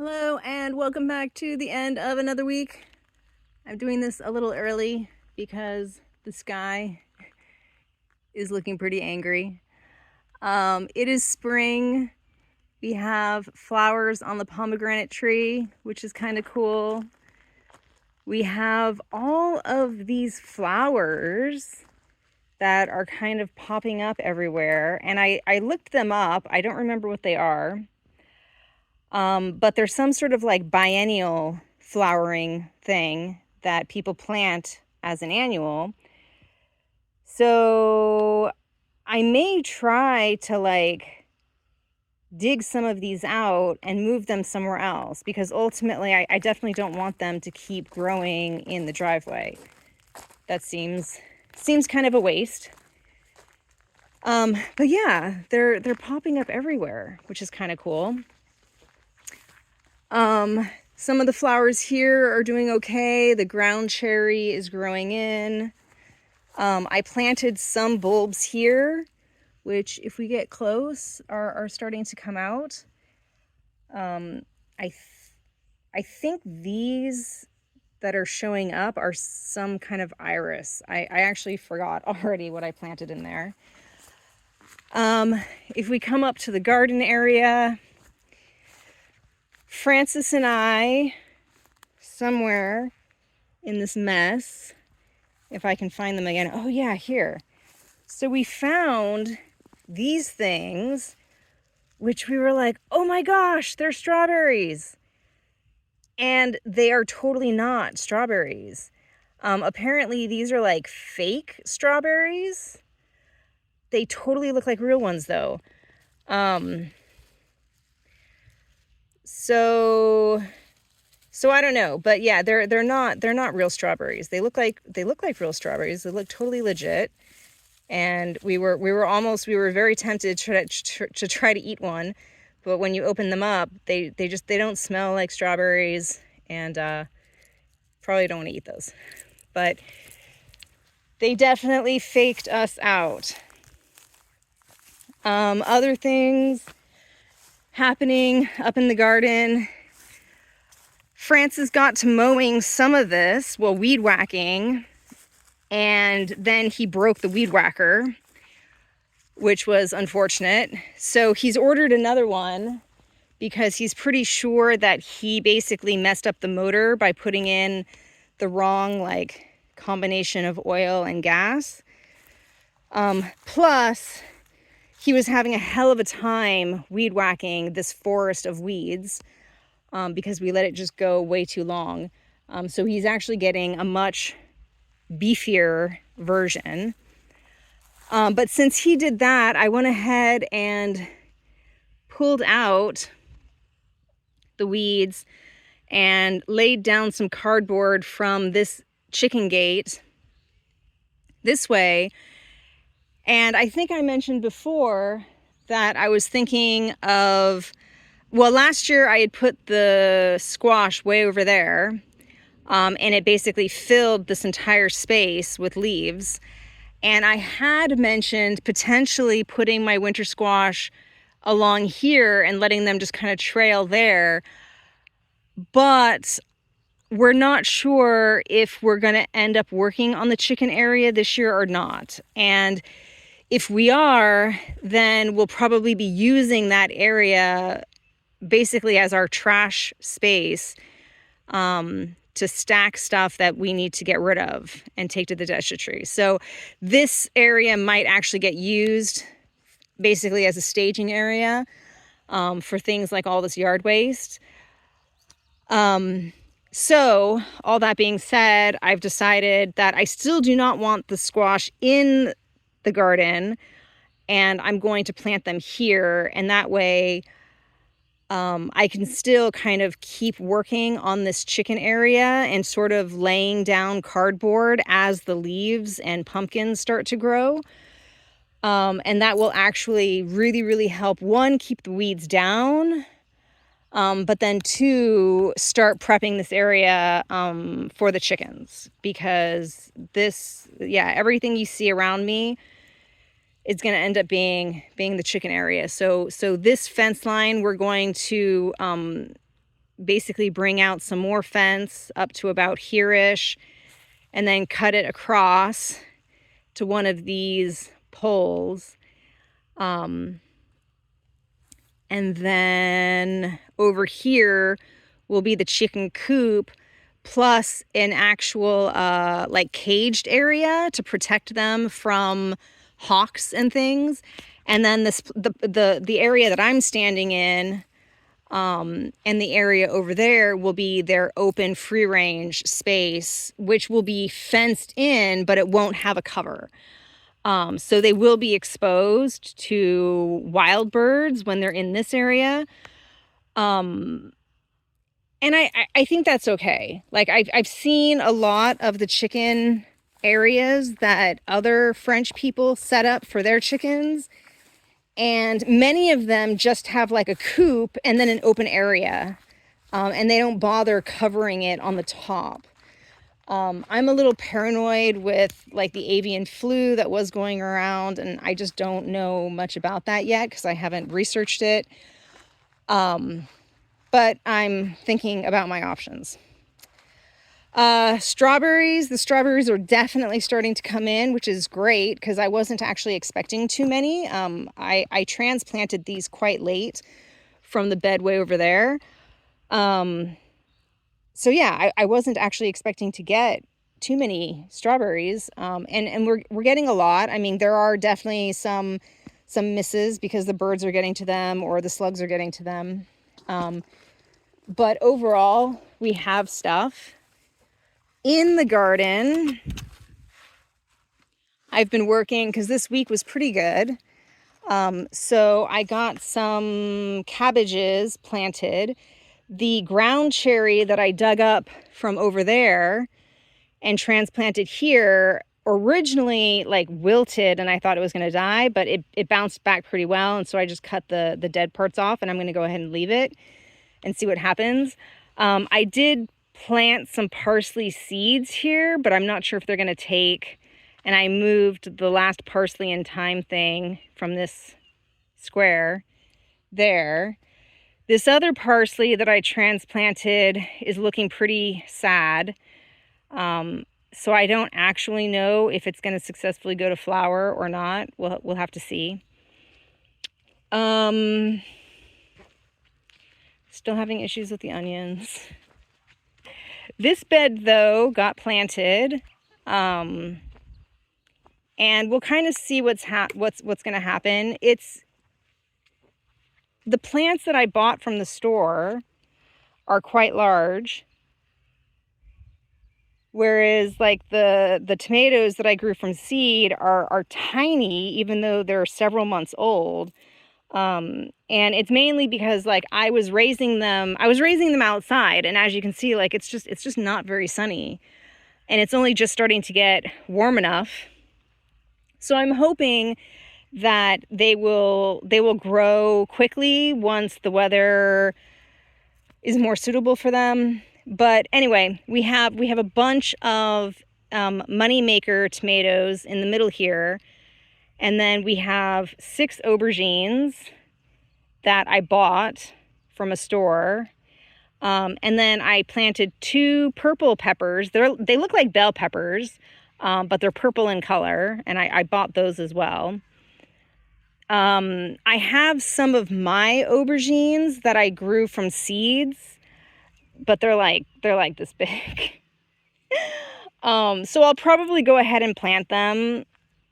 Hello and welcome back to the end of another week. I'm doing this a little early because the sky is looking pretty angry. It is spring. We have flowers on the pomegranate tree, which is kind of cool. We have all of these flowers that are kind of popping up everywhere, and I looked them up. I don't remember what they are. But there's some sort of like biennial flowering thing that people plant as an annual. So I may try to like dig some of these out and move them somewhere else, because ultimately I definitely don't want them to keep growing in the driveway. That seems kind of a waste. But yeah, they're popping up everywhere, which is kind of cool. Some of the flowers here are doing okay. The ground cherry is growing in. I planted some bulbs here, which if we get close are starting to come out. I think these that are showing up are some kind of iris. I actually forgot already what I planted in there. If we come up to the garden area, Francis and I, somewhere in this mess, if I can find them again. Oh yeah, here. So we found these things, which we were like, oh my gosh, they're strawberries. And they are totally not strawberries. Apparently these are like fake strawberries. They totally look like real ones though. So I don't know, but yeah, they're not real strawberries. They look like real strawberries. They look totally legit. And we were very tempted to try to eat one, but when you open them up, they don't smell like strawberries, and probably don't want to eat those. But they definitely faked us out. Other things happening up in the garden. Francis got to mowing some of this, well, weed whacking, and then he broke the weed whacker, which was unfortunate. So he's ordered another one because he's pretty sure that he basically messed up the motor by putting in the wrong like combination of oil and gas. Plus, he was having a hell of a time weed whacking this forest of weeds because we let it just go way too long. So he's actually getting a much beefier version. But since he did that, I went ahead and pulled out the weeds and laid down some cardboard from this chicken gate this way. And I think I mentioned before that I was thinking of, well, last year I had put the squash way over there, and it basically filled this entire space with leaves. And I had mentioned potentially putting my winter squash along here and letting them just kind of trail there. But we're not sure if we're going to end up working on the chicken area this year or not. And if we are, then we'll probably be using that area basically as our trash space to stack stuff that we need to get rid of and take to the destitute. So this area might actually get used basically as a staging area for things like all this yard waste. So all that being said, I've decided that I still do not want the squash in the garden, and I'm going to plant them here, and that way I can still kind of keep working on this chicken area and sort of laying down cardboard as the leaves and pumpkins start to grow. And that will actually really, really help, one, keep the weeds down, but then two, start prepping this area for the chickens, because everything you see around me is going to end up being the chicken area. So this fence line we're going to basically bring out some more fence up to about here-ish, and then cut it across to one of these poles. And then over here will be the chicken coop, plus an actual like caged area to protect them from hawks and things. And then the area that I'm standing in, and the area over there will be their open free range space, which will be fenced in, but it won't have a cover. So they will be exposed to wild birds when they're in this area. And I think that's okay. Like I've seen a lot of the chicken areas that other French people set up for their chickens. And many of them just have like a coop and then an open area. And they don't bother covering it on the top. I'm a little paranoid with like the avian flu that was going around, and I just don't know much about that yet because I haven't researched it. But I'm thinking about my options. Strawberries. The strawberries are definitely starting to come in, which is great because I wasn't actually expecting too many. I transplanted these quite late from the bed way over there. So yeah, I wasn't actually expecting to get too many strawberries. And we're getting a lot. I mean, there are definitely some misses because the birds are getting to them or the slugs are getting to them. But overall, we have stuff. In the garden, I've been working because this week was pretty good. So I got some cabbages planted. The ground cherry that I dug up from over there and transplanted here originally like wilted and I thought it was going to die, but it bounced back pretty well. And so I just cut the dead parts off, and I'm going to go ahead and leave it and see what happens. I did plant some parsley seeds here, but I'm not sure if they're going to take. And I moved the last parsley and thyme thing from this square there. This other parsley that I transplanted is looking pretty sad. So I don't actually know if it's going to successfully go to flower or not. We'll have to see. Still having issues with the onions. This bed, though, got planted. And we'll kind of see what's going to happen. It's the plants that I bought from the store are quite large, whereas like the tomatoes that I grew from seed are tiny, even though they're several months old. And it's mainly because like I was raising them outside, and as you can see, like it's just not very sunny, and it's only just starting to get warm enough. So I'm hoping that they will grow quickly once the weather is more suitable for them. But anyway, we have a bunch of moneymaker tomatoes in the middle here, and then we have 6 aubergines that I bought from a store, and then I planted 2 purple peppers. They look like bell peppers, but they're purple in color, and I bought those as well. I have some of my aubergines that I grew from seeds, but they're like this big. So I'll probably go ahead and plant them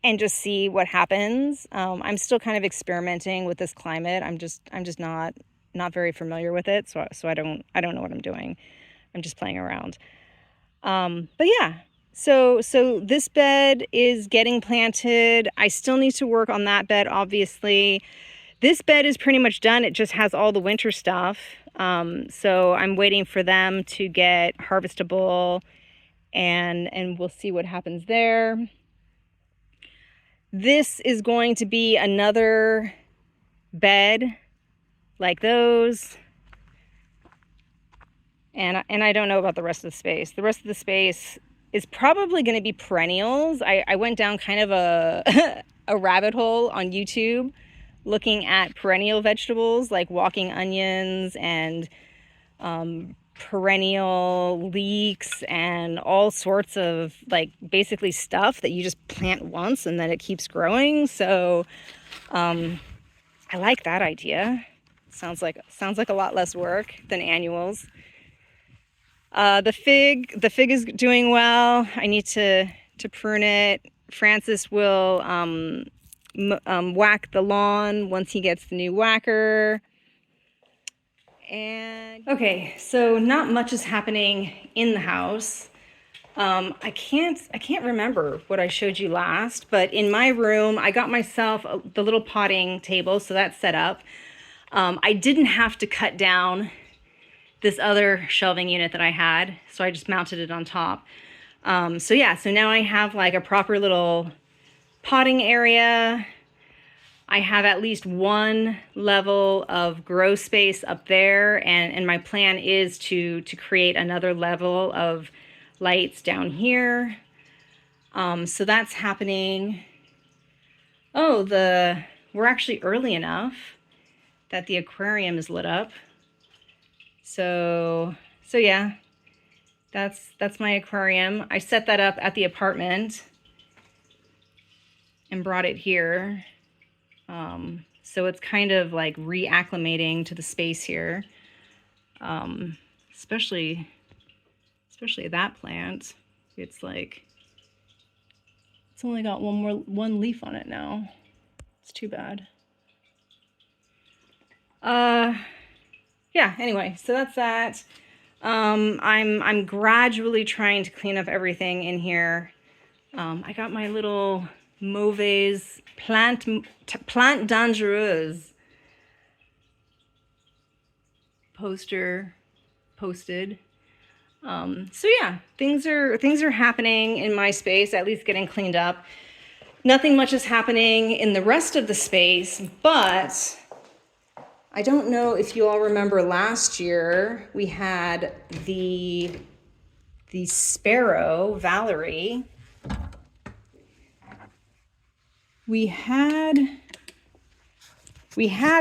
and just see what happens. I'm still kind of experimenting with this climate. I'm just not very familiar with it, so I don't know what I'm doing. I'm just playing around. But yeah. So this bed is getting planted. I still need to work on that bed, obviously. This bed is pretty much done. It just has all the winter stuff. So I'm waiting for them to get harvestable, and we'll see what happens there. This is going to be another bed like those. And I don't know about the rest of the space. The rest of the space is probably going to be perennials. I went down kind of a rabbit hole on YouTube looking at perennial vegetables like walking onions and perennial leeks and all sorts of like basically stuff that you just plant once and then it keeps growing. So I like that idea. Sounds like a lot less work than annuals. The fig is doing well. I need to prune it. Francis will whack the lawn once he gets the new whacker. And okay, so not much is happening in the house. I can't remember what I showed you last, but in my room, I got myself the little potting table, so that's set up. I didn't have to cut down this other shelving unit that I had, so I just mounted it on top. So yeah, so now I have like a proper little potting area. I have at least one level of grow space up there, and my plan is to create another level of lights down here. So that's happening. Oh, we're actually early enough that the aquarium is lit up. So yeah, that's my aquarium. I set that up at the apartment and brought it here. So it's kind of like reacclimating to the space here. Especially that plant. It's only got one leaf on it now. It's too bad. Yeah, anyway, so that's that. I'm gradually trying to clean up everything in here. I got my little Mauvaise plant dangereuse poster posted. So yeah, things are happening in my space, at least getting cleaned up. Nothing much is happening in the rest of the space, but I don't know if you all remember last year we had the sparrow, Valerie. We had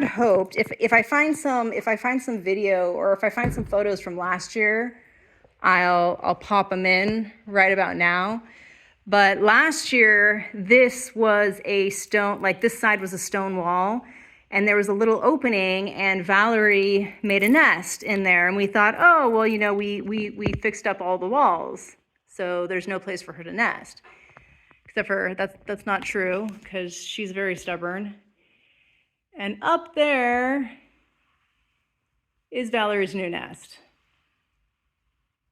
hoped, if I find some video or if I find some photos from last year, I'll pop them in right about now. But last year, this was a stone, like this side was a stone wall, and there was a little opening, and Valerie made a nest in there, and we thought, oh, well, you know, we fixed up all the walls, so there's no place for her to nest. Except for that's not true, because she's very stubborn. And up there is Valerie's new nest.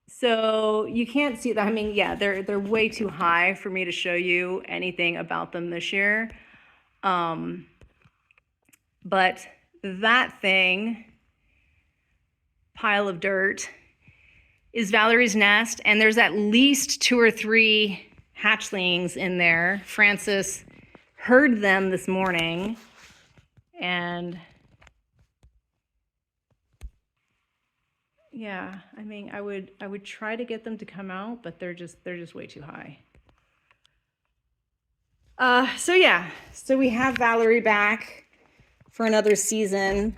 So you can't see that. I mean, yeah, they're way too high for me to show you anything about them this year. But that thing, pile of dirt, is Valerie's nest, and there's at least 2 or 3 hatchlings in there. Francis heard them this morning, and yeah, I mean, I would try to get them to come out, but they're just way too high. So yeah, so we have Valerie back for another season.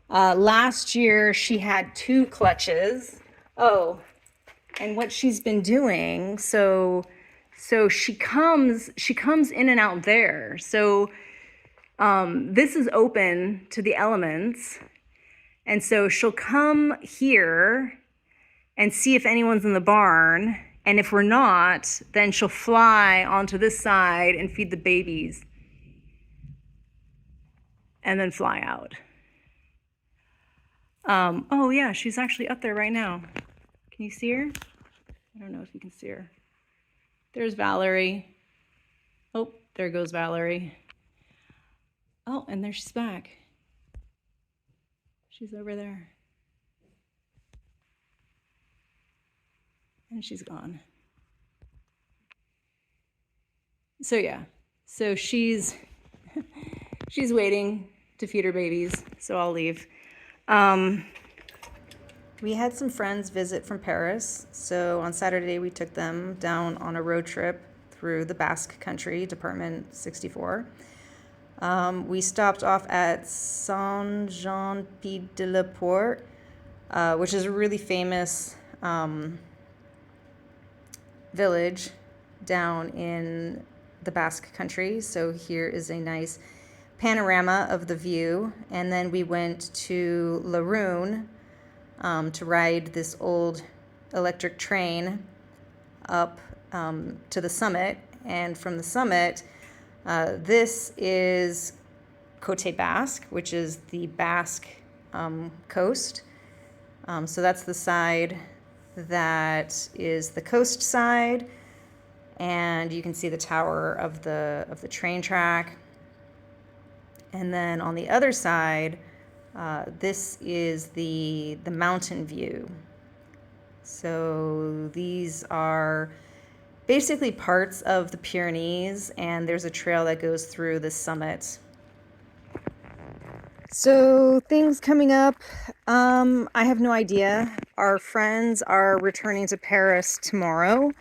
Last year she had 2 clutches. Oh, and what she's been doing, so she comes in and out there. So this is open to the elements. And so she'll come here and see if anyone's in the barn. And if we're not, then she'll fly onto this side and feed the babies. And then fly out. Oh yeah, she's actually up there right now. Can you see her? I don't know if you can see her. There's Valerie. Oh, there goes Valerie. Oh, and there she's back. She's over there. And she's gone. So yeah, so she's waiting to feed her babies, so I'll leave. We had some friends visit from Paris, so on Saturday we took them down on a road trip through the Basque Country, Department 64. We stopped off at Saint-Jean-Pied-de-la-Porte, which is a really famous village down in the Basque Country. So here is a nice panorama of the view. And then we went to Rhune to ride this old electric train up to the summit. And from the summit, this is Côte Basque, which is the Basque coast. So that's the side that is the coast side, and you can see the tower of the train track. And then on the other side, this is the mountain view. So these are basically parts of the Pyrenees, and there's a trail that goes through the summit. So things coming up, I have no idea. Our friends are returning to Paris tomorrow,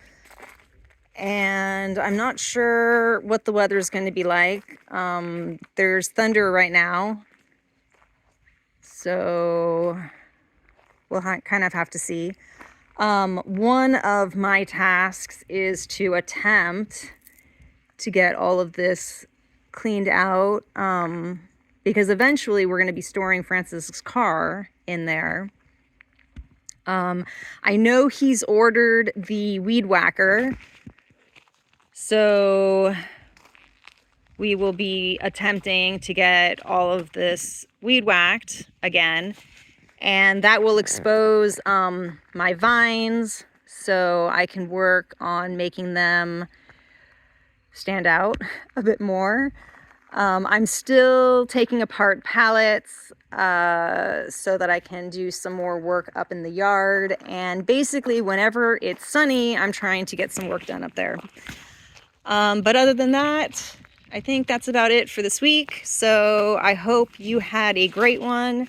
and I'm not sure what the weather is going to be like. There's thunder right now, so we'll kind of have to see. One of my tasks is to attempt to get all of this cleaned out, because eventually we're going to be storing Francis's car in there. I know he's ordered the weed whacker, so we will be attempting to get all of this weed whacked again, and that will expose my vines so I can work on making them stand out a bit more. I'm still taking apart pallets so that I can do some more work up in the yard. And basically, whenever it's sunny, I'm trying to get some work done up there. But other than that, I think that's about it for this week. So I hope you had a great one.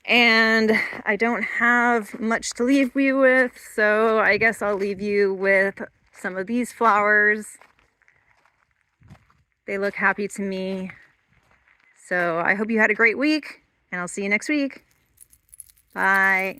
And I don't have much to leave you with, so I guess I'll leave you with some of these flowers. They look happy to me. So I hope you had a great week, and I'll see you next week. Bye.